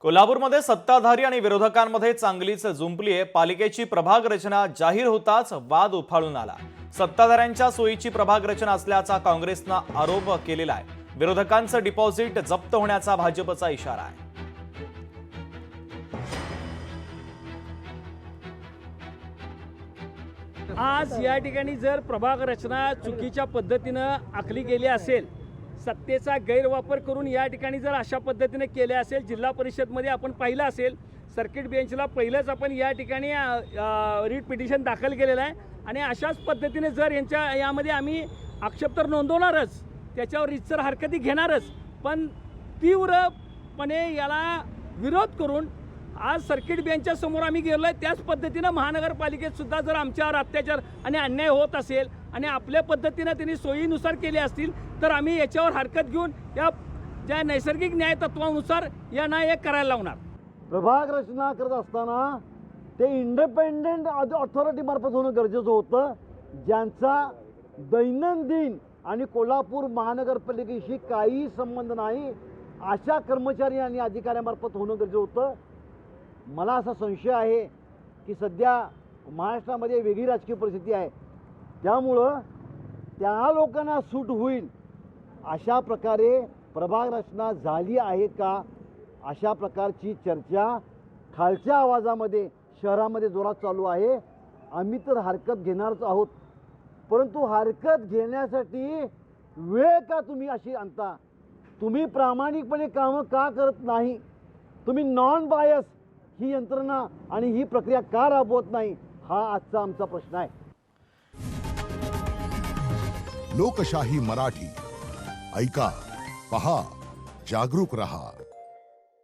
कोल्हापूरमध्ये सत्ताधारी आणि विरोधकांमध्ये चांगलीच जुंपली आहे। पालिकेची प्रभाग रचना जाहीर होताच वाद उफाळून आला। सत्ताधाऱ्यांच्या सोयीची प्रभाग रचना असल्याचा काँग्रेसनं आरोप केलेला आहे। विरोधकांचं डिपॉझिट जप्त होण्याचा भाजपचा इशारा आहे। आज या ठिकाणी जर प्रभाग रचना चुकीच्या पद्धतीनं आखली गेली असेल, सत्तेचा गैरवापर करून या ठिकाणी जर अशा पद्धतीने केले असेल, जिल्हा परिषदमध्ये आपण पाहिलं असेल, सर्किट बेंचला पहिलंच आपण या ठिकाणी रीट पिटिशन दाखल केलेलं आहे आणि अशाच पद्धतीने जर यामध्ये आम्ही आक्षेप तर नोंदवणारच, त्याच्यावर रितसर हरकती घेणारच, पण तीव्रपणे याला विरोध करून आज सर्किट बेंचच्या समोर आम्ही गेलोय। त्याच पद्धतीनं महानगरपालिकेत सुद्धा जर आमच्यावर अत्याचार आणि अन्याय होत असेल आणि आपल्या पद्धतीनं त्यांनी सोयीनुसार केले असतील तर आम्ही याच्यावर हरकत घेऊन या ज्या नैसर्गिक न्याय तत्वानुसार यांना हे करायला लावणार। प्रभाग रचना करत असताना ते इंडिपेंडेंट अथॉरिटी मार्फत होणं गरजेचं होतं, ज्यांचा दैनंदिन आणि कोल्हापूर महानगरपालिकेशी काही संबंध नाही अशा कर्मचारी आणि अधिकाऱ्यांमार्फत होणं गरजेचं होतं। मला असा संशय आहे की सध्या महाराष्ट्रामध्ये वेगळी राजकीय परिस्थिती आहे, त्यामुळं त्या लोकांना सूट होईल अशा प्रकारे प्रभाग रचना झाली आहे का, अशा प्रकारची चर्चा खालच्या आवाजामध्ये शहरामध्ये जोरात चालू आहे। आम्ही तर हरकत घेणारच आहोत, परंतु हरकत घेण्यासाठी वेळ का तुम्ही अशी आणता? तुम्ही प्रामाणिकपणे कामं का करत नाही? तुम्ही नॉन बायस ही यंत्रणा आणि ही प्रक्रिया का राबवत नाही? हा आजचा आमचा प्रश्न आहे। लोकशाही मराठी ऐका, पहा, जागरूक रहा।